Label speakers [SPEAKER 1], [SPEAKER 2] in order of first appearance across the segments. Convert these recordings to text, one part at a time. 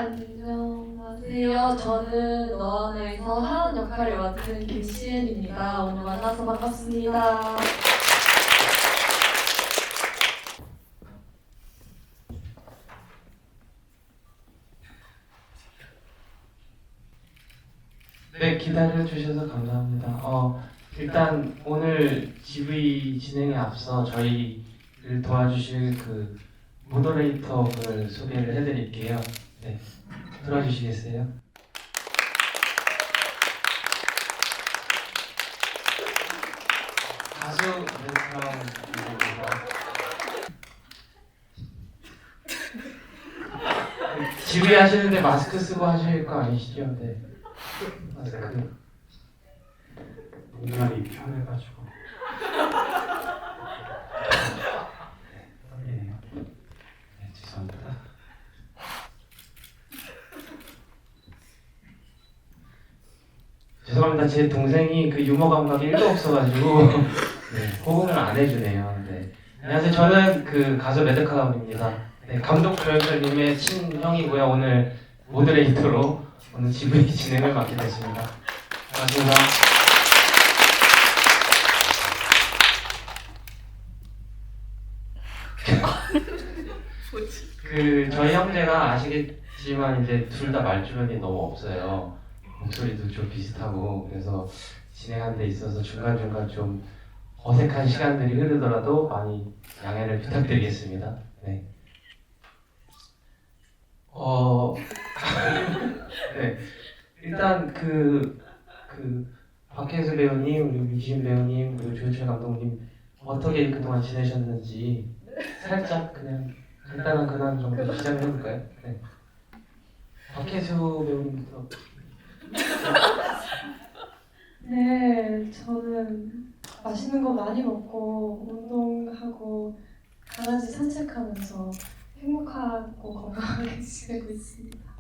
[SPEAKER 1] 안녕하세요. 저는 너와나에서 하은 역할을 맡은 김시은입니다. 오늘 만나서 반갑습니다.
[SPEAKER 2] 네, 기다려주셔서 감사합니다. 일단 오늘 GV 진행에 앞서 저희를 도와주실 그 모더레이터 분을 소개를 해드릴게요. 네, 들어주시겠어요? 가수 멘트입니다. GV 하시는데 마스크 쓰고 하실 거 아니시죠? 네. 마스크.
[SPEAKER 3] 공간이 편해가지고 떨리네요. 네, 죄송합니다.
[SPEAKER 2] 죄송합니다. 제 동생이 그 유머 감각이 1도 없어가지고 네, 호응을 안 해주네요. 네. 안녕하세요. 저는 그 가수 매드카라운입니다. 네, 감독 조연철님의 친형이고요. 오늘 모더레이터로 오늘 GV 진행을 맡게 됐습니다. 반갑습니다. 저희 형제가 아시겠지만 이제 둘 다 말주변이 너무 없어요. 목소리도 좀 비슷하고 그래서 진행하는 데 있어서 중간중간 좀 어색한 시간들이 흐르더라도 많이 양해를 부탁드리겠습니다. 네. 네. 일단 박혜수 배우님, 그리고 유진 배우님, 그리고 조현철 감독님 어떻게 그동안 지내셨는지 살짝 그냥 간단한 근황 정도 시작을 해볼까요? 네. 박혜수 배우님부터.
[SPEAKER 1] 네, 저는 맛있는 거 많이 먹고 운동하고 강아지 산책하면서 행복하고 건강하게 지내고 있습니다.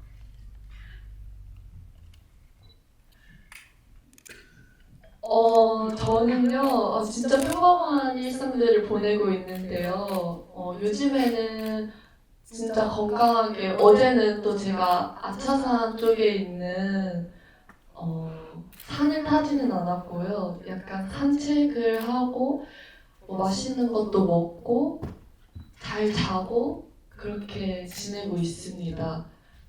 [SPEAKER 1] 저는요, 진짜 평범한 일상들을 보내고 있는데요. 요즘에는 진짜 건강하게, 어제는 또 제가 아차산 쪽에 있는, 산을 타지는 않았고요. 약간 산책을 하고, 맛있는 것도 먹고, 잘 자고, 그렇게 지내고 있습니다.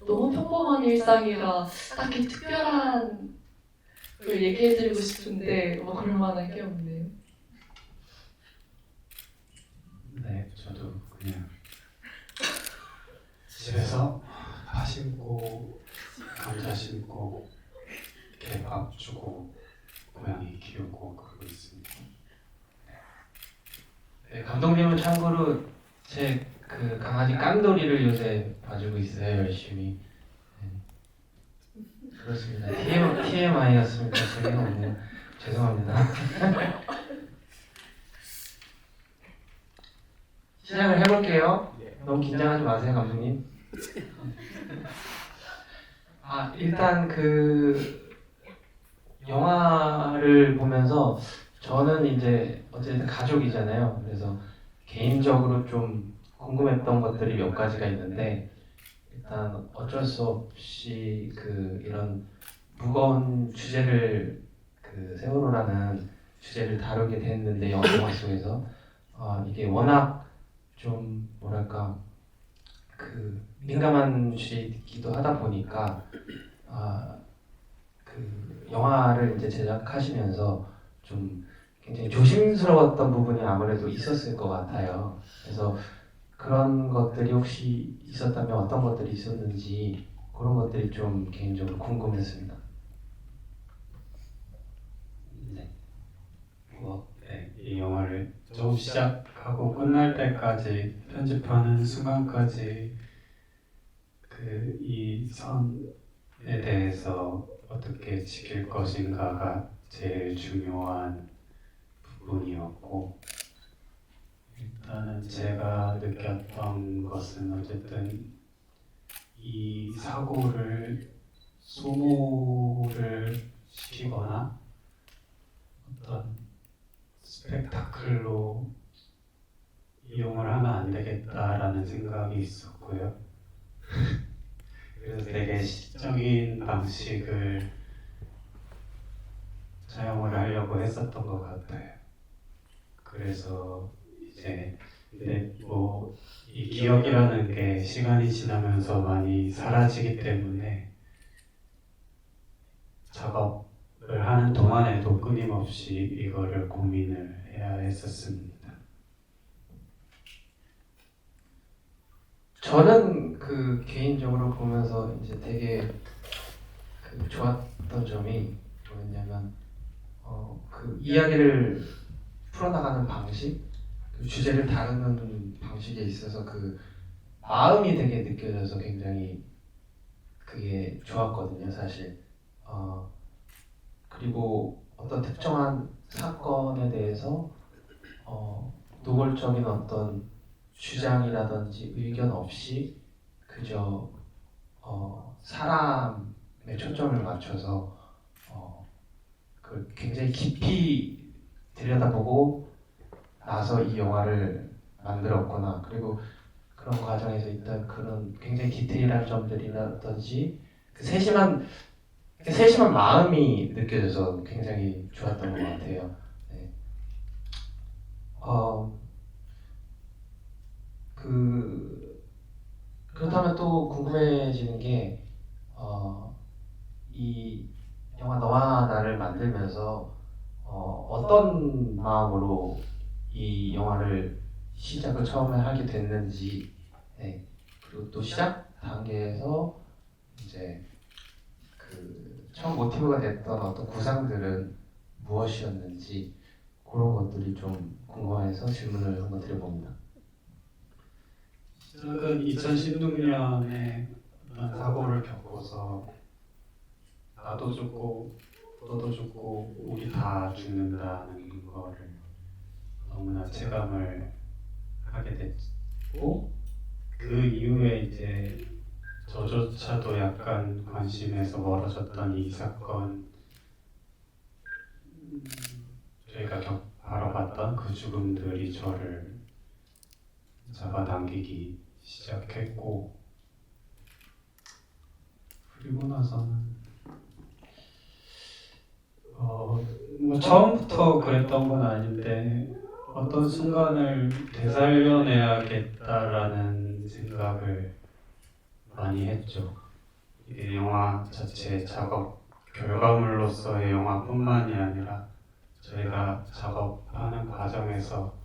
[SPEAKER 1] 너무 평범한 일상이라 딱히 특별한 걸 얘기해드리고 싶은데 그럴 만한 게 없네요.
[SPEAKER 3] 네, 저도 그냥 집에서 파 심고 감자 심고 개밥 주고 고양이 키우고 그러고 있습니다.
[SPEAKER 2] 네, 감독님은 참고로 제 그 강아지 깐돌이를 요새 봐주고 있어요, 열심히. 네. 그렇습니다. TMI였습니다. 재미가 없네요. 죄송합니다. 시작을 해볼게요. 너무 긴장하지 마세요, 감독님. 일단 영화를 보면서 저는 이제 어쨌든 가족이잖아요. 그래서 개인적으로 좀 궁금했던 것들이 몇 가지가 있는데 일단 어쩔 수 없이 이런 무거운 주제를 세월호라는 주제를 다루게 됐는데 영화 속에서 이게 워낙 좀 뭐랄까 민감한 주제이기도 하다 보니까 영화를 이제 제작하시면서 좀 굉장히 조심스러웠던 부분이 아무래도 있었을 것 같아요. 그래서 그런 것들이 혹시 있었다면 어떤 것들이 있었는지 그런 것들이 좀 개인적으로 궁금했습니다.
[SPEAKER 3] 네, 네, 이 영화를 처음 시작하고 끝날 때까지 편집하는 순간까지 이 선에 대해서 어떻게 지킬 것인가가 제일 중요한 부분이었고, 일단은 제가 느꼈던 것은 어쨌든 이 사고를 소모를 시키거나 어떤 스펙타클로 이용을 하면 안 되겠다라는 생각이 있었고요. 그래서 방식을 사용을 하려고 했었던 것 같아요. 그래서 이제 근데 뭐 이 기억이라는 게 시간이 지나면서 많이 사라지기 때문에 작업을 하는 동안에도 끊임없이 이거를 고민을 해야 했었습니다.
[SPEAKER 2] 저는 그 개인적으로 보면서 이제 되게 그 좋았던 점이 뭐였냐면 그 이야기를 풀어나가는 방식, 그 주제를 다루는 방식에 있어서 그 마음이 되게 느껴져서 굉장히 그게 좋았거든요, 사실. 그리고 어떤 특정한 사건에 대해서 노골적인 어떤 주장이라든지 의견 없이 그저 사람에 초점을 맞춰서 그 굉장히 깊이 들여다보고 나서 이 영화를 만들었구나. 그리고 그런 과정에서 있던 그런 굉장히 디테일한 점들이라든지 그 세심한 마음이 느껴져서 굉장히 좋았던 것 같아요. 네. 그렇다면 또 궁금해지는 게, 이 영화 너와 나를 만들면서 어떤 마음으로 이 영화를 시작을 처음에 하게 됐는지, 네. 그리고 또 시작 단계에서 이제 그 처음 모티브가 됐던 어떤 구상들은 무엇이었는지 그런 것들이 좀 궁금해서 질문을 한번 드려봅니다.
[SPEAKER 3] 시작은 2016년에 어떤 사고를 겪어서 나도 죽고 너도 죽고 우리 다 죽는다는 거를 너무나 체감을 하게 됐고 그 이후에 이제 저조차도 약간 관심에서 멀어졌던 이 사건 저희가 바라봤던 그 죽음들이 저를 잡아당기기 시작했고 그리고 나서는 뭐 처음부터 그랬던 건 아닌데 어떤 순간을 되살려내야겠다라는 생각을 많이 했죠. 이게 영화 자체 작업 결과물로서의 영화뿐만이 아니라 저희가 작업하는 과정에서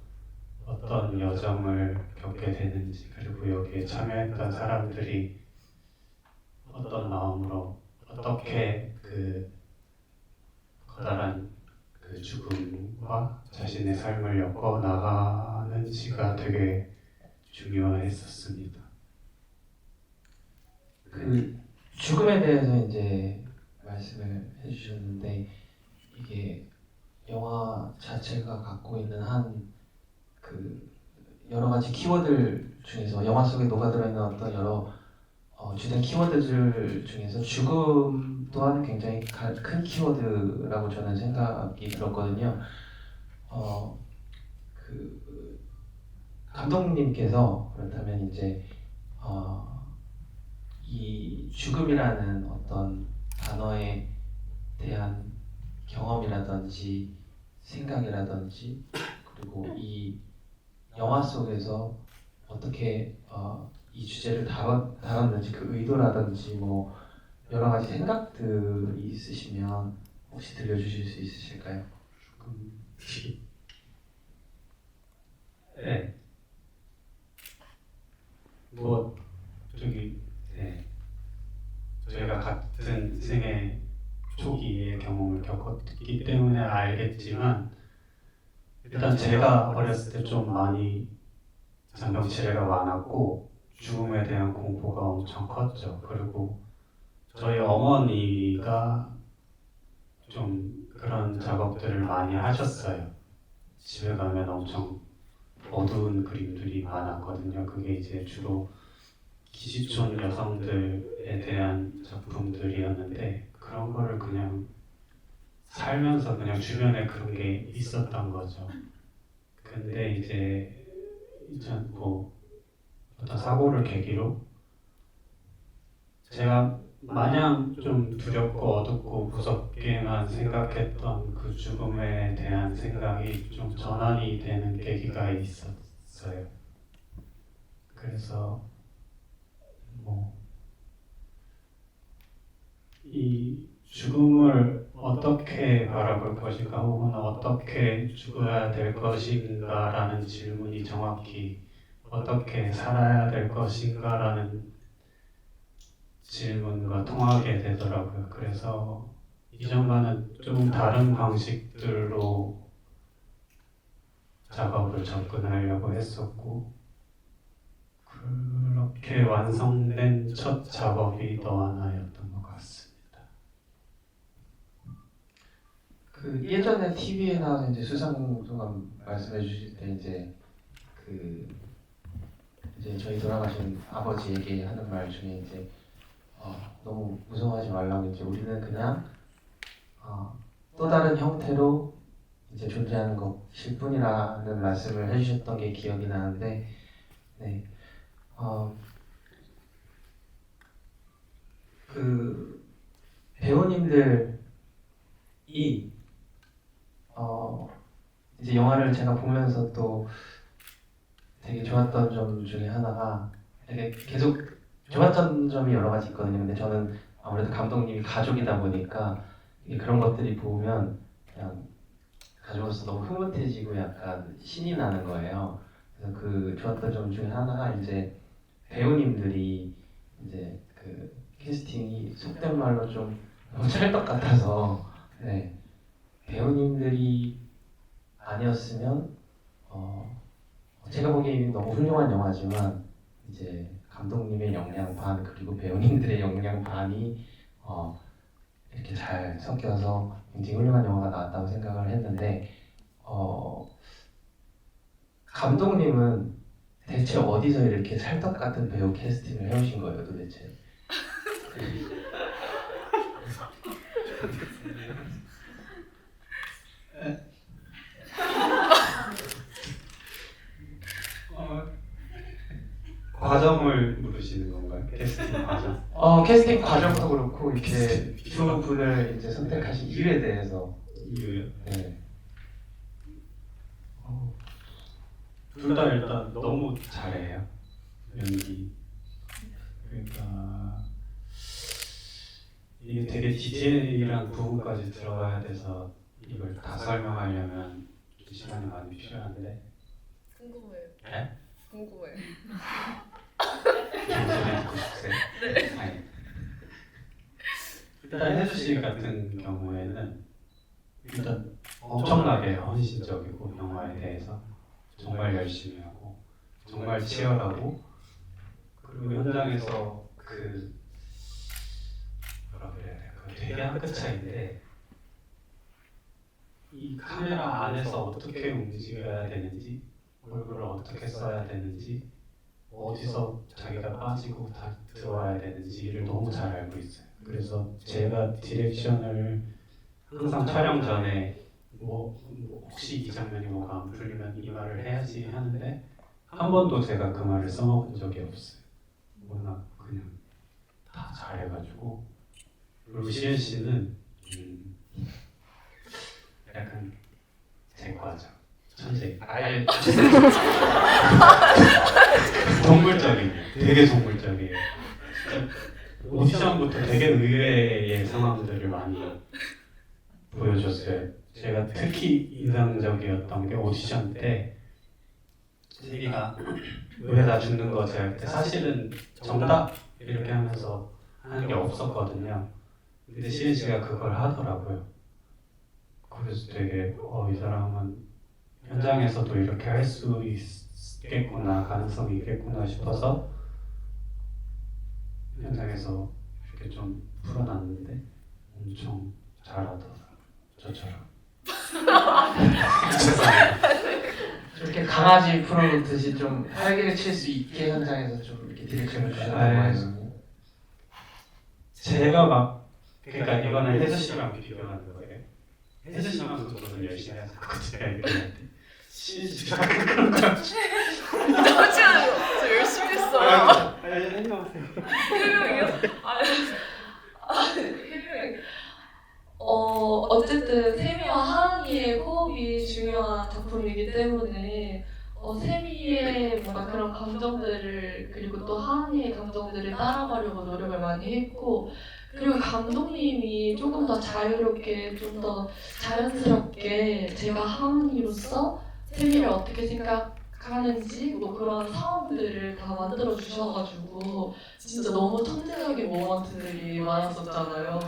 [SPEAKER 3] 어떤 여정을 겪게 되는지 그리고 여기에 참여했던 사람들이 어떤 마음으로 어떻게 그 커다란 그 죽음과 자신의 삶을 엮어 나가는지가 되게 중요했었습니다.
[SPEAKER 2] 그 죽음에 대해서 이제 말씀을 해주셨는데 이게 영화 자체가 갖고 있는 한 그 여러 가지 키워드 중에서 영화 속에 녹아들어 있는 어떤 여러 주된 키워드들 중에서 죽음 또한 굉장히 큰 키워드라고 저는 생각이 들었거든요. 그 감독님께서 그렇다면 이제 이 죽음이라는 어떤 단어에 대한 경험이라든지 생각이라든지 그리고 이 영화 속에서 어떻게 이 주제를 다뤘는지 그 의도라든지 뭐 여러 가지 생각들이 있으시면 혹시 들려주실 수 있으실까요?
[SPEAKER 3] 네. 뭐 네. 저희가 같은 생애 초기의 경험을 겪었기 때문에 알겠지만 일단 제가 어렸을 때 좀 많이 잔병치레가 많았고 죽음에 대한 공포가 엄청 컸죠. 그리고 저희 어머니가 좀 그런 작업들을 많이 하셨어요. 집에 가면 엄청 어두운 그림들이 많았거든요. 그게 이제 주로 기시촌 여성들에 대한 작품들이었는데 그런 거를 그냥 살면서 그냥 주변에 그런 게 있었던 거죠. 근데 이제 뭐 어떤 사고를 계기로 제가 마냥 좀 두렵고 어둡고 무섭게만 생각했던 그 죽음에 대한 생각이 좀 전환이 되는 계기가 있었어요. 그래서 이 죽음을 어떻게 바라볼 것인가 혹은 어떻게 죽어야 될 것인가라는 질문이 정확히 어떻게 살아야 될 것인가라는 질문과 통하게 되더라고요. 그래서 이전과는 좀 다른 방식들로 작업을 접근하려고 했었고 그렇게 완성된 첫 작업이 너 하나였던 것 같습니다.
[SPEAKER 2] 그 예전에 TV에 나와서 이제 수상소감 말씀해 주실 때 이제 저희 돌아가신 아버지에게 하는 말 중에 이제 너무 무서워하지 말라고 이제 우리는 그냥 또 다른 형태로 이제 존재하는 것일 뿐이라는 말씀을 해주셨던 게 기억이 나는데, 네, 그 배우님들이 이제 영화를 제가 보면서 또 되게 좋았던 점 중에 하나가 되게 계속 좋았던 점이 여러 가지 있거든요. 근데 저는 아무래도 감독님이 가족이다 보니까 그런 것들이 보면 그냥 가족으로서 너무 흐뭇해지고 약간 신이 나는 거예요. 그래서 그 좋았던 점 중에 하나가 이제 배우님들이 이제 그 캐스팅이 속된 말로 좀 너무 찰떡 같아서, 네, 배우님들이 아니었으면 제가 보기에는 너무 훌륭한 영화지만 이제 감독님의 역량 반 그리고 배우님들의 역량 반이 이렇게 잘 섞여서 굉장히 훌륭한 영화가 나왔다고 생각을 했는데, 감독님은 대체 어디서 이렇게 찰떡 같은 배우 캐스팅을 해오신 거예요, 도대체?
[SPEAKER 3] 과정을 물으시는 건가요? 캐스팅 과정?
[SPEAKER 2] 캐스팅 과정도 그렇고 이렇게 두 분을 이제 선택하신 이유에 대해서.
[SPEAKER 3] 이유요?
[SPEAKER 2] 네.
[SPEAKER 3] 둘 다 일단 너무 잘해요. 연기. 그러니까 이게 되게 디테일이란 부분까지 들어가야 돼서 이걸 다 설명하려면 시간이 많이 필요한데.
[SPEAKER 4] 궁금해요.
[SPEAKER 3] 네?
[SPEAKER 4] 궁금해요.
[SPEAKER 3] 소리 듣고 싶으세요? 네. 아니. 일단 혜수 씨 같은 경우에는 일단 엄청나게 헌신적이고 영화에 대해서 정말 열심히 하고 정말 치열하고, 그리고 현장에서 그 뭐라 그래야 될까, 되게 한 끗 차이인데 이 카메라 안에서 어떻게 움직여야 되는지, 얼굴을 어떻게 써야 되는지, 어디서 자기가 빠지고 다 들어와야 되는지를 너무 잘 알고 있어요. 그래서 제가 디렉션을 항상 촬영 전에 혹시 이 장면이 뭐가 안 풀리면 이 말을 해야지 하는데 한 번도 제가 그 말을 써먹은 적이 없어요. 워낙 그냥 다 잘해가지고. 그리고 시은 씨는 약간 제 과장, 천재. 아예 동물적이에요. 되게 동물적이에요. 오디션부터 되게 의외의 상황들을 많이 보여줬어요. 제가 특히 인상적이었던 게 오디션 때 세기가 왜 나 죽는 거 제가 그때 사실은 정답 이렇게 하면서 하는 게 없었거든요. 근데 시은 씨가 그걸 하더라고요. 그래서 되게 이 사람은 현장에서도 이렇게 할 수 있겠구나, 가능성이 있겠구나 싶어서 현장에서 이렇게 좀 풀어놨는데 엄청 잘하더라고요. 저처럼.
[SPEAKER 2] 이렇게 강아지 풀어놓듯이 좀 활기를 칠 수 있게 현장에서 좀 이렇게 디렉션을 주셨다고 해요.
[SPEAKER 3] 제가 막, 그러니까 이거는 혜수 씨랑 비교하는 거예요. 혜수 씨만 저도 열심히 하고 제가 이렇게 하는데 시은 씨가
[SPEAKER 4] 잠시만요. 저 열심히 했어요.
[SPEAKER 3] 해명하세요.
[SPEAKER 4] 해명이요? 아니,
[SPEAKER 1] 세미의 뭔가 그런 감정들을 그리고 또 하은이의 감정들을 따라가려고 노력을 많이 했고 그리고 감독님이 조금 더 자유롭게 좀 더 자연스럽게 제가 하은이로서 세미를 어떻게 생각하는지 뭐 그런 상황들을 다 만들어 주셔가지고 진짜 너무 천재적인 모먼트들이 많았었잖아요.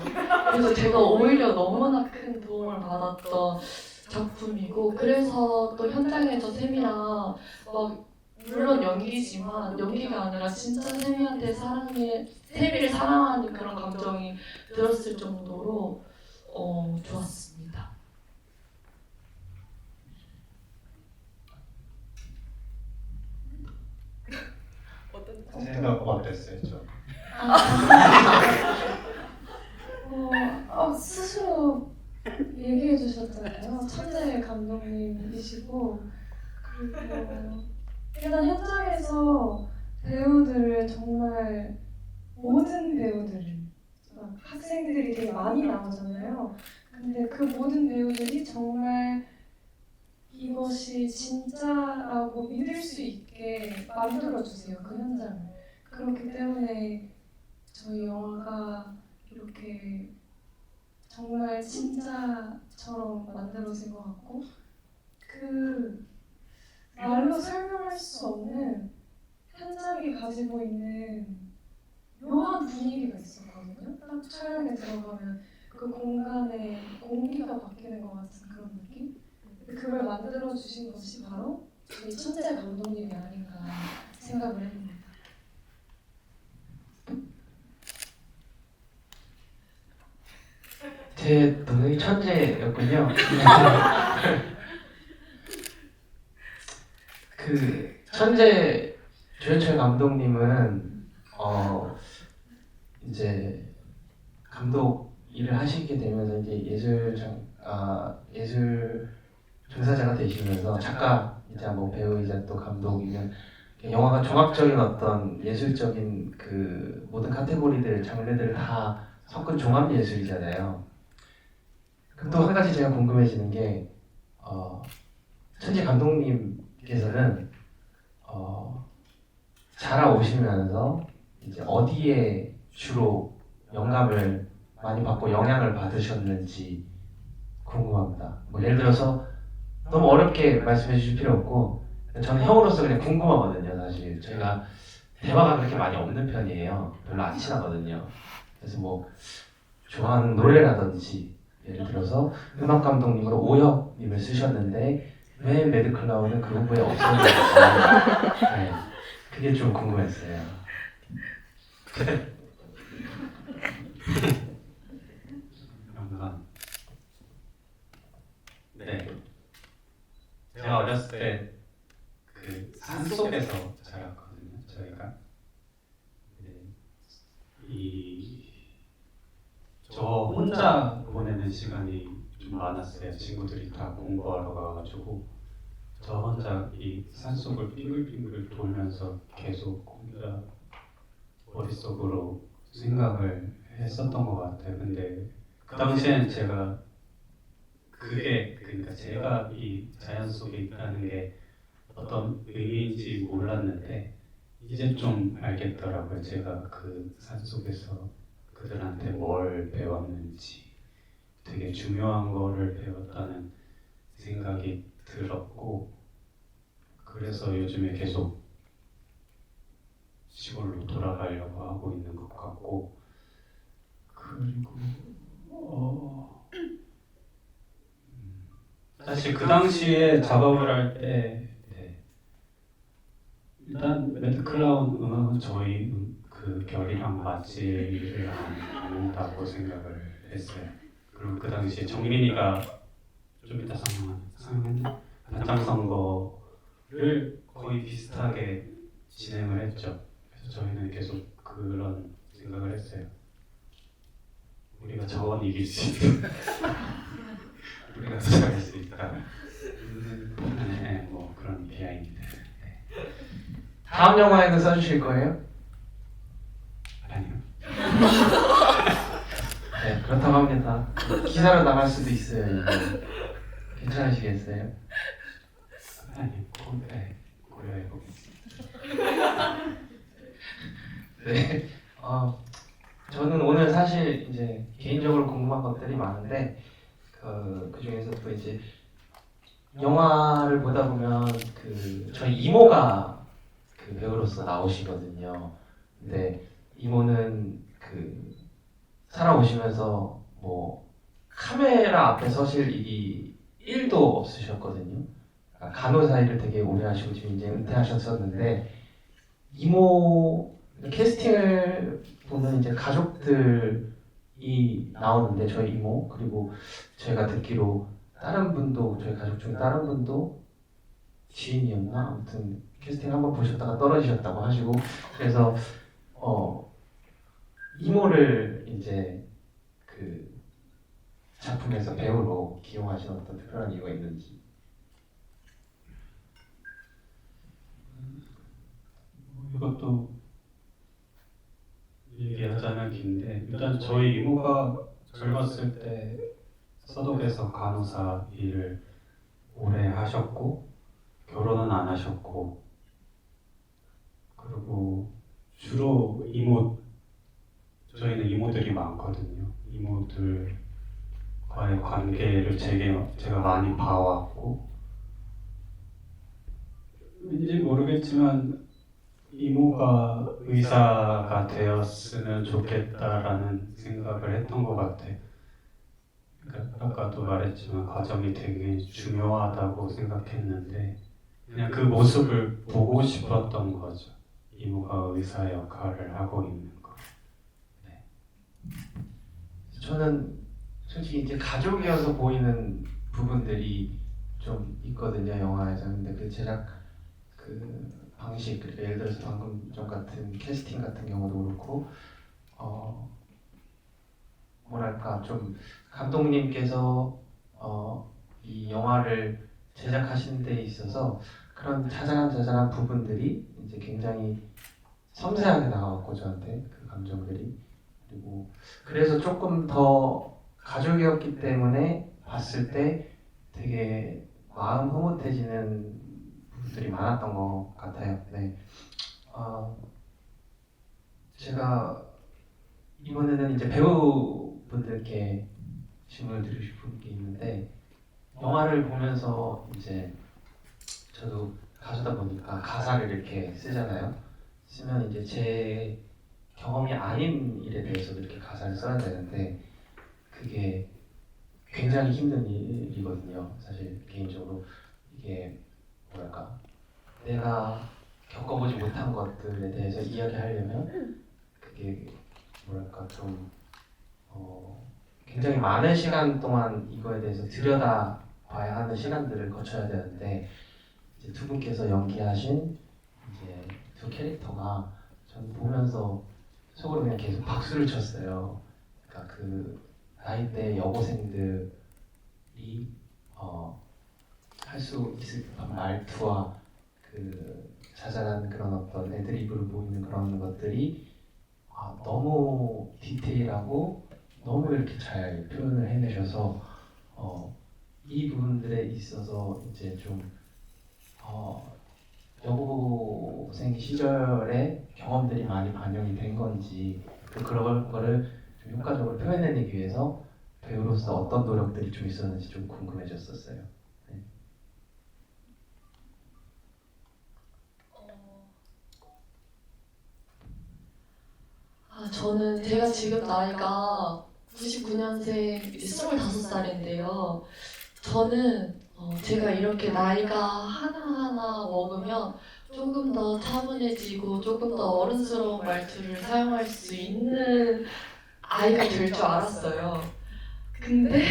[SPEAKER 1] 그래서 제가 오히려 너무나 큰 도움을 받았던 작품이고 그래서 또 현장에서 세미랑 막 물론 연기지만 연기가 아니라 진짜 세미를 사랑하는 그런 감정이 들었을 정도로 좋았습니다.
[SPEAKER 4] 어떤
[SPEAKER 3] 생각 어땠어요? 저
[SPEAKER 5] 스스로 얘기해 주셨잖아요. 천재 감독님이시고 그리고 일단 현장에서 배우들을 정말 모든 배우들을 학생들이 되게 많이 나오잖아요. 근데 그 모든 배우들이 정말 이것이 진짜라고 믿을 수 있게 만들어주세요. 그 현장을. 그렇기 때문에 저희 영화가 이렇게 정말 진짜처럼 만들어진 것 같고 그 말로 설명할 수 없는 현장이 가지고 있는 묘한 분위기가 있었거든요. 딱 촬영에 들어가면 그 공간에 공기가 바뀌는 것 같은 그런 느낌? 그걸 만들어주신 것이 바로 저희 천재 감독님이 아닌가 생각을 해봅니다.
[SPEAKER 2] 제 동생이 천재였군요. 그 천재 조현철 감독님은 이제 감독 일을 하시게 되면서 이제 예술 종사자가 되시면서 작가이자 뭐 배우이자 또 감독이면 영화가 종합적인 어떤 예술적인 그 모든 카테고리들 장르들을 다 섞은 종합 예술이잖아요. 그럼 또 한 가지 제가 궁금해지는 게 천재 감독님께서는 자라오시면서 이제 어디에 주로 영감을 많이 받고 영향을 받으셨는지 궁금합니다. 뭐 예를 들어서 너무 어렵게 말씀해 주실 필요 없고 저는 형으로서 그냥 궁금하거든요. 사실 저희가 대화가 그렇게 많이 없는 편이에요. 별로 안 친하거든요. 그래서 뭐 좋아하는 노래라든지 예를 들어서 음악 감독님으로 오혁님을 쓰셨는데 왜 매드클라운은 그 후보에 없었는지 네, 그게 좀 궁금했어요.
[SPEAKER 3] 그러면 네, 제가 어렸을 때 그 산속에서 자랐거든요. 저희가 저 혼자 보내는 시간이 좀 많았어요. 친구들이 다 공부하러 가가지고 저 혼자 이 산속을 빙글빙글 돌면서 계속 혼자 머릿속으로 생각을 했었던 것 같아요. 근데 그 당시엔 제가 그러니까 제가 이 자연 속에 있다는 게 어떤 의미인지 몰랐는데 이제 좀 알겠더라고요. 제가 그 산속에서 그들한테 뭘 배웠는지 되게 중요한 거를 배웠다는 생각이 들었고 그래서 요즘에 계속 시골로 돌아가려고 하고 있는 것 같고 그리고 사실 그 당시에 작업을 할 때 일단 매드클라운 음악은 저희 그 결이랑 맞지를 않는다고 생각을 했어요. 그리고 그 당시에 정민이가 좀 이따 상영했나? 반장선거를 거의 비슷하게 진행을 했죠. 그래서 저희는 계속 그런 생각을 했어요. 우리가 저건 이길 수 있다. 우리가 잘할 수 있다. 네, 뭐 그런 비하인드.
[SPEAKER 2] 다음 영화에는 써주실 거예요?
[SPEAKER 3] 아니요.
[SPEAKER 2] 네, 그렇다고 합니다. 기사로 나갈 수도 있어요. 이거. 괜찮으시겠어요?
[SPEAKER 3] 아니요. 고려해 보겠습니다.
[SPEAKER 2] 네. 저는 오늘 사실 이제 개인적으로 궁금한 것들이 많은데 그 중에서 또 이제 영화를 보다 보면 그 저희 이모가 그 배우로서 나오시거든요. 근데 이모는 그 살아오시면서 뭐 카메라 앞에 서실 일이 1도 없으셨거든요. 간호사 일을 되게 오래 하시고 지금 이제 은퇴하셨었는데 이모 캐스팅을 보면 이제 가족들이 나오는데 저희 이모 그리고 제가 듣기로 다른 분도 저희 가족 중에 다른 분도 지인이었나 아무튼 캐스팅 한번 보셨다가 떨어지셨다고 하시고 그래서 이모를 이제 그 작품에서 배우로 기용하신 어떤 특별한 이유가 있는지.
[SPEAKER 3] 이것도 얘기하자면 긴데 일단 저희 이모가 젊었을 때 서독에서 간호사 일을 오래 하셨고 결혼은 안 하셨고 그리고 주로 저희는 이모들이 많거든요. 이모들과의 관계를 제가 많이 봐왔고 왠지 모르겠지만 이모가 의사가 되었으면 좋겠다라는 생각을 했던 것 같아요. 그러니까 아까도 말했지만 과정이 되게 중요하다고 생각했는데 그냥 그 모습을 보고 싶었던 거죠. 이모가 의사 역할을 하고 있는 거. 네.
[SPEAKER 2] 저는 솔직히 이제 가족이어서 보이는 부분들이 좀 있거든요 영화에서. 근데 그 제작 그 방식 그러니까 예를 들어서 방금 전 같은 캐스팅 같은 경우도 그렇고 뭐랄까 좀 감독님께서 이 영화를 제작하시는 데 있어서 그런 자잘한 부분들이 이제 굉장히 섬세하게 나와왔고 저한테 그 감정들이 그리고 그래서 조금 더 가족이었기 때문에 봤을 때 되게 마음 흐뭇해지는 부분들이 많았던 것 같아요. 네. 제가 이번에는 이제 배우분들께 질문을 드리고 싶은 게 있는데 영화를 보면서 이제 저도 가수다 보니까 가사를 이렇게 쓰잖아요. 쓰면 이제 제 경험이 아닌 일에 대해서도 이렇게 가사를 써야 되는데 그게 굉장히 힘든 일이거든요. 사실 개인적으로 이게 뭐랄까 내가 겪어보지 못한 것들에 대해서 이야기하려면 그게 뭐랄까 좀 굉장히 많은 시간 동안 이거에 대해서 들여다봐야 하는 시간들을 거쳐야 되는데 이제 두 분께서 연기하신 이제 두 캐릭터가 전 보면서 속으로 그냥 계속 박수를 쳤어요. 그러니까 그 나이대 여고생들이 할 수 있을 법한 말투와 그 자잘한 그런 어떤 애드리브를 보이는 그런 것들이 너무 디테일하고 너무 이렇게 잘 표현을 해내셔서 이 부분들에 있어서 이제 좀 여고생 시절의 경험들이 많이 반영이 된 건지 그런 거를 좀 효과적으로 표현해내기 위해서 배우로서 어떤 노력들이 좀 있었는지 좀 궁금해졌었어요. 네.
[SPEAKER 1] 저는 제가 지금 나이가 99년생 25살인데요. 저는 제가 이렇게 나이가 하나하나 먹으면 조금 더 차분해지고 조금 더 어른스러운 말투를 사용할 수 있는 아이가 될 줄 알았어요. 근데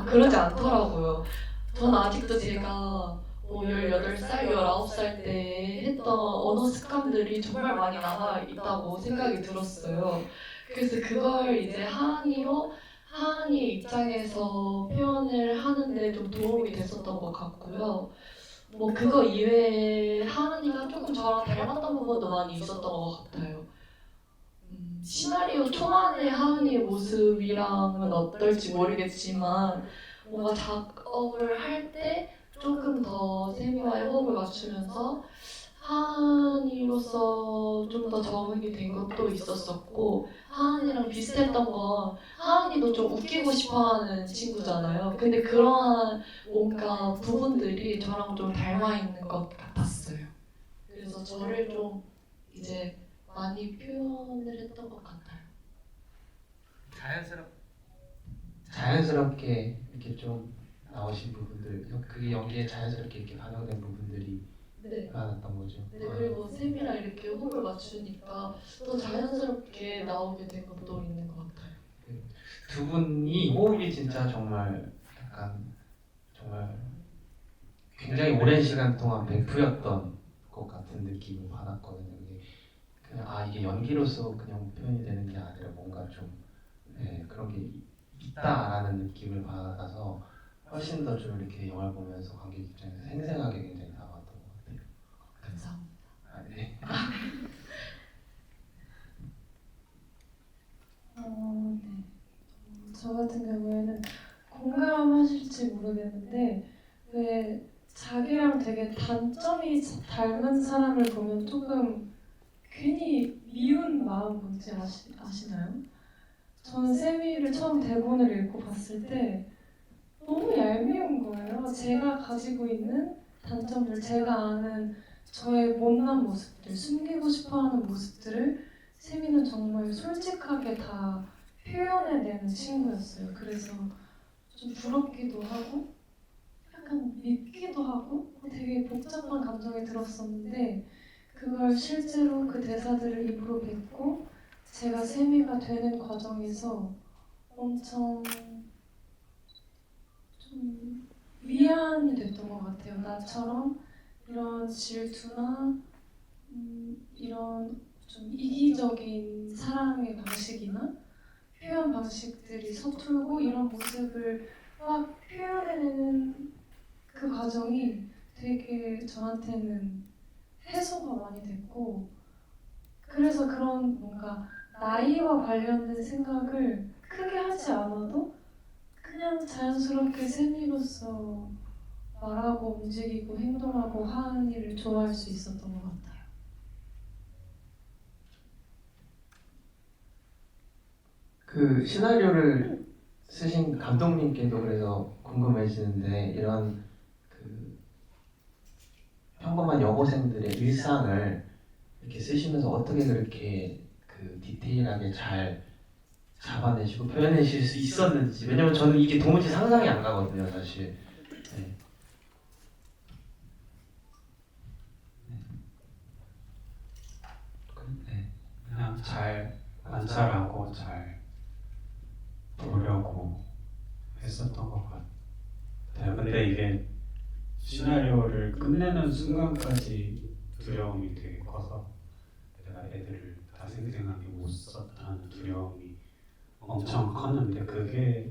[SPEAKER 1] 그러지 않더라고요. 전 아직도 제가 18살, 19살 때 했던 언어 습관들이 정말 많이 남아있다고 생각이 들었어요. 그래서 그걸 이제 하은이의 입장에서 표현을 하는데 좀 도움이 됐었던 것 같고요. 뭐 그거 이외에 하은이가 조금 저랑 닮았던 부분도 많이 있었던 것 같아요. 시나리오 초반의 하은이의 모습이랑은 어떨지 모르겠지만 뭔가 작업을 할 때 조금 더 세미와의 호흡을 맞추면서 하은이로서 좀 더 적응이 된 것도 있었었고, 하은이랑 비슷했던 건 하은이도 좀 웃기고 싶어하는 친구잖아요. 근데 그러한 뭔가 부분들이 저랑 좀 닮아 있는 것 같았어요. 그래서 저를 좀 이제 많이 표현을 했던 것 같아요.
[SPEAKER 2] 자연스럽게 이렇게 좀 나오신 부분들, 그게 연기에 자연스럽게 이렇게 반영된 부분들이
[SPEAKER 1] 네.
[SPEAKER 2] 많았던 거죠.
[SPEAKER 1] 네, 그리고 쌤이랑 이렇게 호흡을 맞추니까 또 자연스럽게 나오게 된 것도 있는 것 같아요.
[SPEAKER 2] 두 분이 호흡이 진짜 정말 약간 정말 굉장히 오랜 시간 동안 베프였던 것 같은 느낌을 받았거든요. 이게 그냥 이게 연기로서 그냥 표현이 되는 게 아니라 뭔가 좀 그런 게 있다라는 느낌을 받아서 훨씬 더 좀 이렇게 영화를 보면서 관객 입장에서 생생하게 굉장히 다가왔던 것 같아요.
[SPEAKER 1] 감사합니다.
[SPEAKER 2] 네.
[SPEAKER 5] 네. 저 같은 경우에는 공감하실지 모르겠는데 왜 자기랑 되게 단점이 닮은 사람을 보면 조금 괜히 미운 마음 뭔지 아시나요? 저는 세미를 처음 대본을 읽고 봤을 때 너무 얄미운 거예요. 제가 가지고 있는 단점들, 제가 아는 저의 못난 모습들, 숨기고 싶어하는 모습들을 세미는 정말 솔직하게 다 표현해내는 친구였어요. 그래서 좀 부럽기도 하고 약간 밉기도 하고 되게 복잡한 감정이 들었었는데 그걸 실제로 그 대사들을 입으로 뱉고 제가 세미가 되는 과정에서 엄청 좀 위안이 됐던 것 같아요. 나처럼 이런 질투나 이런 좀 이기적인 사랑의 방식이나 표현 방식들이 서툴고 이런 모습을 막 표현해내는 그 과정이 되게 저한테는 해소가 많이 됐고 그래서 그런 뭔가 나이와 관련된 생각을 크게 하지 않아도 그냥 자연스럽게 세미로서 말하고 움직이고 행동하고 하는 일을 좋아할 수 있었던 것 같아요.
[SPEAKER 2] 그 시나리오를 쓰신 감독님께도 그래서 궁금해지는데 이런 그 평범한 여고생들의 일상을 이렇게 쓰시면서 어떻게 그렇게 그 디테일하게 잘 잡아내시고 표현하실 수 있었는지. 왜냐면 저는 이게 도무지 상상이 안 가거든요, 사실. 네.
[SPEAKER 3] 네, 그냥 잘 관찰하고 잘 보려고 했었던 것 같아요. 근데 이게 시나리오를 끝내는 순간까지 두려움이 되게 커서 내가 애들을 다 생생하게 못 썼다는 두려움이 엄청 컸는데 그게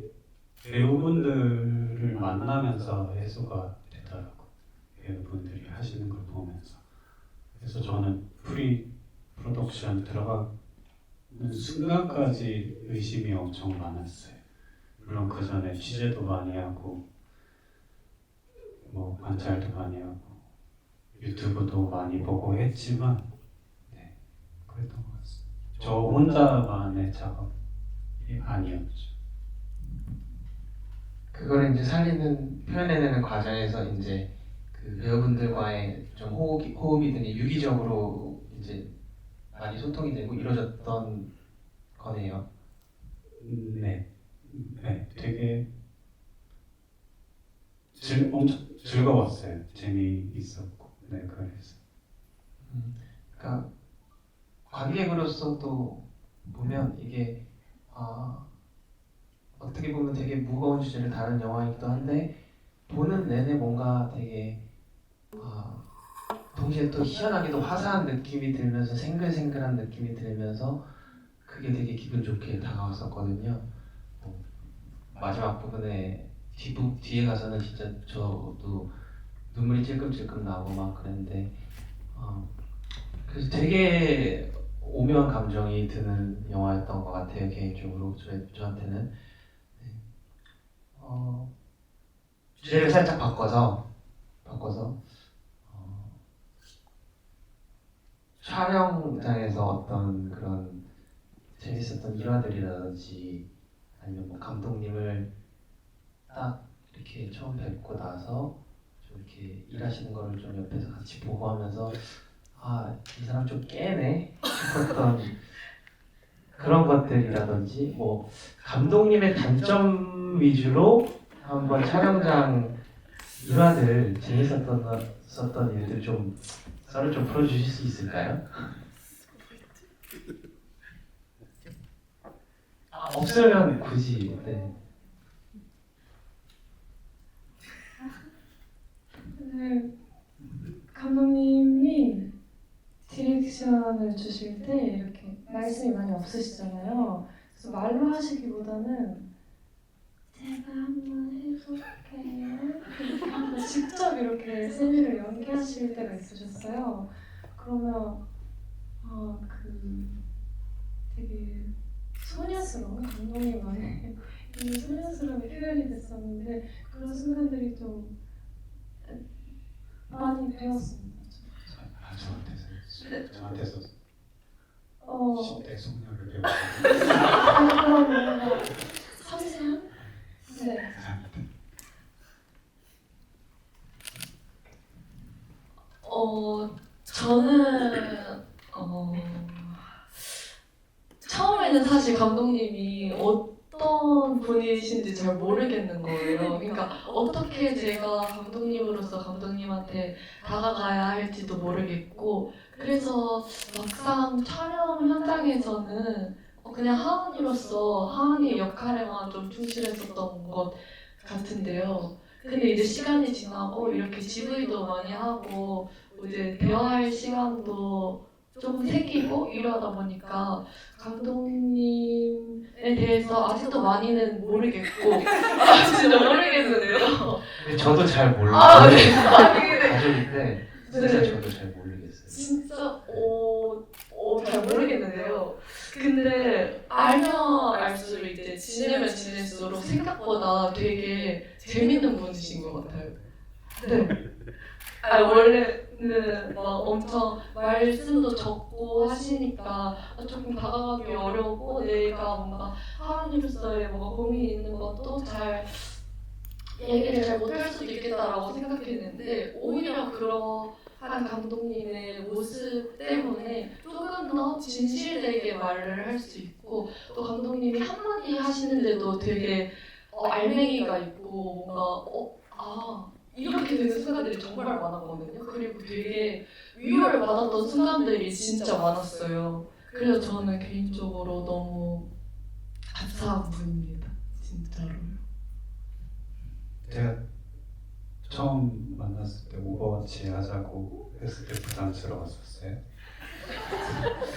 [SPEAKER 3] 배우분들을 만나면서 해소가 되더라고요. 배우분들이 하시는 걸 보면서. 그래서 저는 프로덕션 들어가는 순간까지 의심이 엄청 많았어요. 물론 그 전에 취재도 많이 하고 뭐 관찰도 많이 하고 유튜브도 많이 보고 했지만 네, 그랬던 것 같습니다. 저 혼자만의 작업이 아니었죠.
[SPEAKER 2] 그걸 이제 살리는 표현해내는 과정에서 이제 그 배우분들과의 좀 호흡이 되게 유기적으로 이제 많이 소통이 되고 이루어졌던 거네요.
[SPEAKER 3] 네, 되게 엄청 즐거웠어요. 재미있었고, 네, 그래서.
[SPEAKER 2] 그러니까 관객으로서도 보면 이게 어떻게 보면 되게 무거운 주제를 다룬 영화이기도 한데 보는 내내 뭔가 되게 동시에 또 희한하게도 화사한 느낌이 들면서 생글생글한 느낌이 들면서 그게 되게 기분 좋게 다가왔었거든요. 마지막 부분에 뒤에 가서는 진짜 저도 눈물이 찔끔찔끔 나고 막 그랬는데 그래서 되게 오묘한 감정이 드는 영화였던 것 같아요. 개인적으로 저한테는. 주제를 살짝 바꿔서 바꿔서 촬영장에서 어떤 그런 재밌었던 일화들이라든지 아니면 뭐 감독님을 딱 이렇게 처음 뵙고 나서 좀 이렇게 일하시는 거를 좀 옆에서 같이 보고 하면서 아, 이 사람 좀 깨네 싶었던 그런 것들이라든지 뭐 감독님의 단점 위주로 한번 촬영장 일화들 재밌었던 일들 좀 썰을 좀 풀어주실 수 있을까요? 없으면 굳이 네.
[SPEAKER 5] 네, 감독님이 디렉션을 주실 때 이렇게 말씀이 많이 없으시잖아요. 그래서 말로 하시기보다는 제가 한번 해볼게요. 이렇게 한번 직접 이렇게 세미를 연기하실 때가 있으셨어요. 그러면 그 되게 소녀스러운 감독님만의 이 소녀스러움이 표현이 됐었는데 그런 순간들이 좀 많이 배웠습니다.
[SPEAKER 3] 저한테서
[SPEAKER 5] 어,
[SPEAKER 3] 10대 속력을 배우고
[SPEAKER 5] 그런 뭔가 섬세한? 네.
[SPEAKER 1] 저는 처음에는 사실 감독님이 어떤 분이신지 잘 모르겠는 거예요. 그러니까 어떻게 제가 감독님으로서 감독님한테 다가가야 할지도 모르겠고 그래서 막상 촬영 현장에서는 그냥 하은이로서 하은이의 역할에만 좀 충실했었던 것 같은데요. 근데 이제 시간이 지나고 이렇게 GV도 많이 하고 이제 대화할 시간도 조금 생기고 이러다 보니까 감독님에 대해서 아직도 많이는 모르겠고 진짜 모르겠는데요.
[SPEAKER 2] 근데 저도 잘 몰라요.
[SPEAKER 1] 네. 아니
[SPEAKER 2] 가족인데 진짜
[SPEAKER 1] 네.
[SPEAKER 2] 저도 잘 모르겠어요.
[SPEAKER 1] 진짜 잘 모르겠는데요. 근데 알면 알수록 이제 지내면 지낼수록 생각보다 되게 재밌는 분이신 것 같아요. 네. 원래는 막 엄청 말씀도 적고 하시니까 조금 다가가기 어렵고 내가 뭔가 하나님으로서의 뭔가 고민이 있는 것도 잘 얘기를 잘 못할 수도 있겠다라고 생각했는데 오히려 그러한 감독님의 모습 때문에 조금 더 진실되게 말을 할 수 있고 또 감독님이 한마디 하시는데도 되게 알맹이가 있고 뭔가 이렇게 되는 순간들이 정말 많았거든요. 그리고 되게 위로를 받았던 순간들이 진짜 많았어요. 그래서 저는 개인적으로 너무 감사한 분입니다. 진짜로요.
[SPEAKER 3] 제가 처음 만났을 때 오버워치 하자고 했을 때 부담스러웠었어요.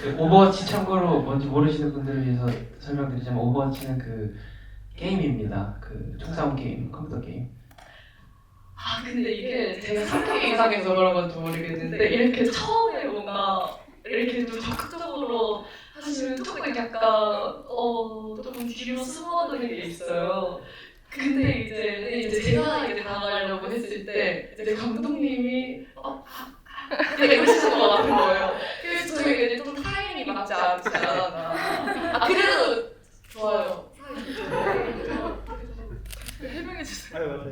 [SPEAKER 2] 그 오버워치 참고로 뭔지 모르시는 분들을 위해서 설명드리자면 오버워치는 그 게임입니다. 그 총싸움 게임, 컴퓨터 게임.
[SPEAKER 1] 근데 이게 제가 성격 이상해서 그런 건지 모르겠는데 이렇게 처음에 뭔가 이렇게 좀 적극적으로 하시면 조금 약간 조금 뒤로 숨어드는 게 있어요. 근데 이제 제가 이제 나가려고 했을 때 이제 감독님이 이러시는 것 같은 거예요. 그래서 저희가 이제 좀 타이밍이 맞지 않잖아. 그래도 좋아요.
[SPEAKER 4] 해명해 주세요.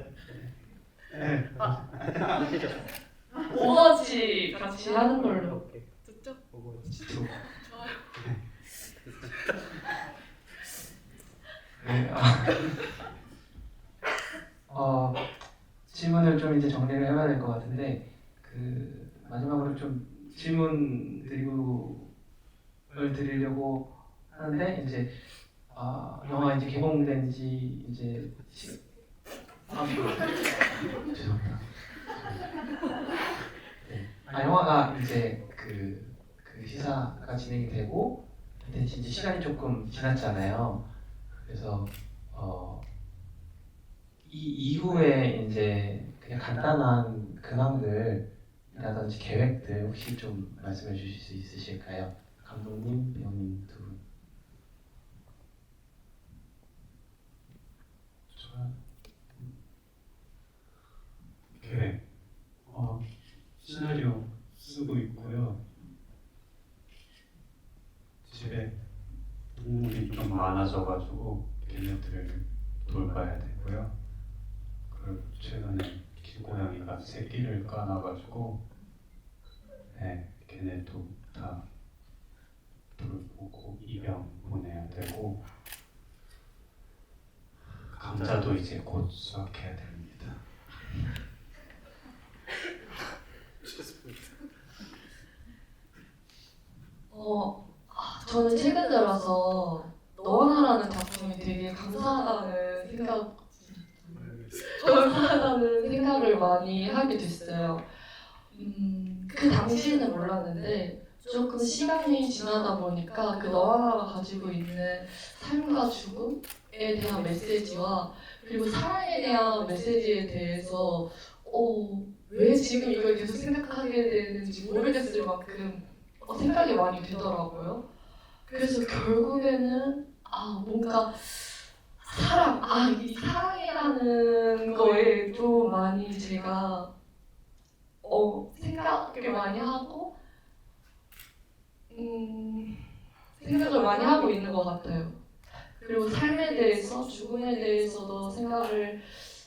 [SPEAKER 3] 네.
[SPEAKER 1] 오버워치 같이 하는 걸로.
[SPEAKER 4] 좋죠? 좋아요.
[SPEAKER 2] 네, 질문을 좀 이제 정리를 해봐야 될 것 같은데 그 마지막으로 좀 질문 드리려고 하는데 이제 영화 이제 개봉된 지 이제 죄송합니다. 네. 영화가 이제 그 시사가 진행이 되고 된 지 이제 시간이 조금 지났잖아요. 그래서 이 이후에 이제 그냥 간단한 근황들이라든지 계획들 혹시 좀 말씀해 주실 수 있으실까요? 감독님, 배우님 두 분.
[SPEAKER 3] 저는 계획 많아져가지고 걔네들을 돌봐야 되고요. 그리고 최근에 길고양이가 새끼를 까놔가지고 걔네도 다 돌보고 입양 보내야 되고 감자도 이제 곧 수확해야 됩니다.
[SPEAKER 1] 저는 최근 들어서 너와 나라는 작품이 되게 감사하다는 생각을 많이 하게 됐어요. 그 당시에는 몰랐는데 조금 시간이 지나다 보니까 그 너와 나라가 가지고 있는 삶과 죽음에 대한 메시지와 그리고 사랑에 대한 메시지에 대해서 왜 지금 이걸 계속 생각하게 되는지 모르겠을 만큼 생각이 많이 되더라고요. 그래서 결국에는 뭔가 이 사랑이라는 거에 좀 많이 제가 생각을 많이 하고 생각을 많이 하고 있는 것 같아요. 그리고 삶에 대해서 죽음에 대해서도 생각을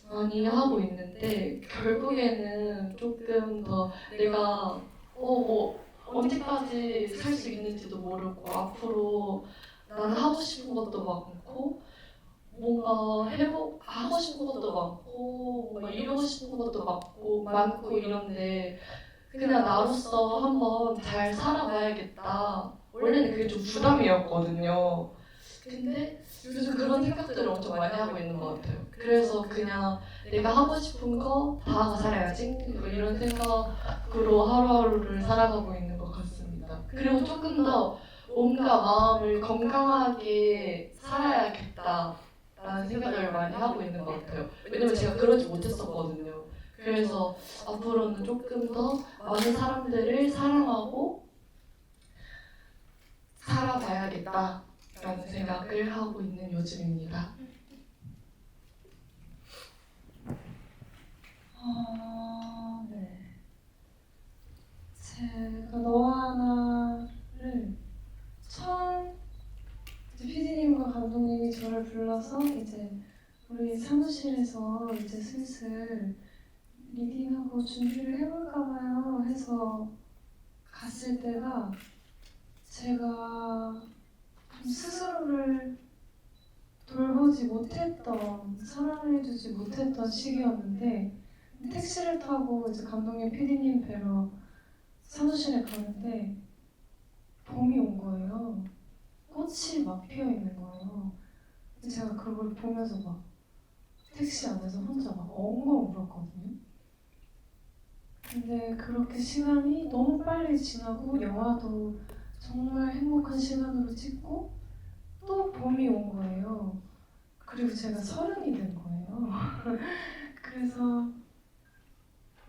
[SPEAKER 1] 많이 하고 있는데 결국에는 조금 더 내가 언제까지 살 수 있는지도 모르고 앞으로 나는 하고 싶은 것도 많고 뭔가 하고 싶은 것도 많고 뭔가 이루고 싶은 것도 많고 이런데 그냥 나로서 한번 잘 살아봐야겠다. 원래는 그게 좀 부담이었거든요. 근데 요즘 그런 생각들을 엄청 많이 하고 있는 것 같아요. 그래서 그냥 내가 하고 싶은 거 다 하고 살아야지 이런 생각으로 하루하루를 살아가고 있는 것 같습니다. 그리고 조금 더 뭔가 마음을 건강하게 살아야겠다라는 생각을 많이 하고 있는 것 같아요. 왜냐면 제가 그러지 못했었거든요. 그래서 앞으로는 조금 더 많은 사람들을 사랑하고 살아봐야겠다라는 생각을 하고 있는 요즘입니다.
[SPEAKER 5] 네. 제가 너와 나를 처음 이제 PD님과 감독님이 저를 불러서 이제 우리 사무실에서 이제 슬슬 리딩하고 준비를 해볼까봐요 해서 갔을 때가 제가 좀 스스로를 돌보지 못했던, 사랑해주지 못했던 시기였는데 택시를 타고 이제 감독님, PD님 뵈러 사무실에 가는데 봄이 온 거예요. 꽃이 막 피어 있는 거예요. 제가 그걸 보면서 막 택시 안에서 혼자 막 엉엉 울었거든요. 근데 그렇게 시간이 너무 빨리 지나고 영화도 정말 행복한 시간으로 찍고 또 봄이 온 거예요. 그리고 제가 30이 된 거예요. 그래서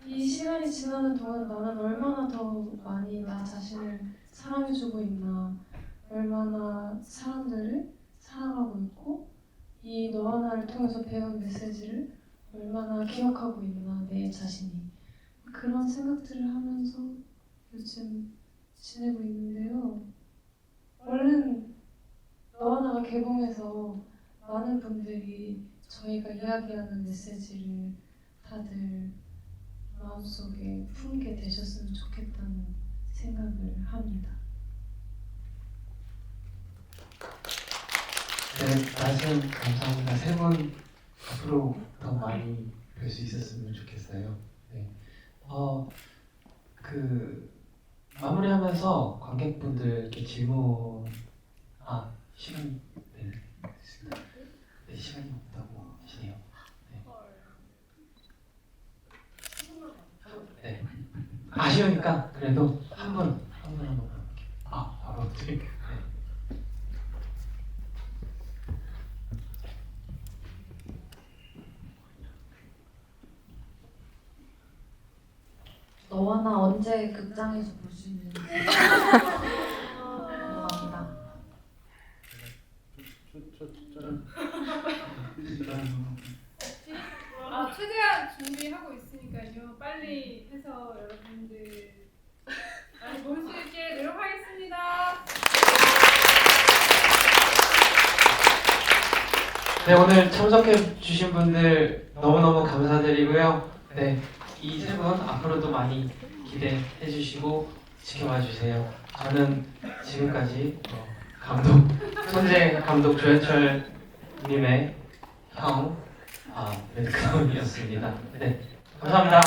[SPEAKER 5] 이 시간이 지나는 동안 나는 얼마나 더 많이 나 자신을 사랑해주고 있나, 얼마나 사람들을 사랑하고 있고 이 너와 나를 통해서 배운 메시지를 얼마나 기억하고 있나 내 자신이, 그런 생각들을 하면서 요즘 지내고 있는데요. 얼른 너와 나가 개봉해서 많은 분들이 저희가 이야기하는 메시지를 다들 마음속에 품게 되셨으면 좋겠다는 생각을 합니다.
[SPEAKER 2] 네, 말씀 감사합니다. 세 분 앞으로 더 많이 뵐 수 있었으면 좋겠어요. 네. 마무리하면서 관객분들께 질문, 시간이 시간이 없다고 하시네요. 네. 아쉬우니까 그래도 한 분 한번 볼게요. 바로 드릴게요.
[SPEAKER 6] 너와 나 언제 극장에서 볼 수 있는지 궁금합니다.
[SPEAKER 4] 최대한 준비하고 있으니까요. 빨리 해서 여러분들 많이 볼 수 있게 노력하겠습니다.
[SPEAKER 2] 네, 오늘 참석해 주신 분들 너무너무 감사드리고요. 네, 이 세 분 앞으로도 많이 기대해 주시고 지켜봐 주세요. 저는 지금까지 감독, 손재 감독 조현철 님의 형, 레드크라운이었습니다. 네, 감사합니다.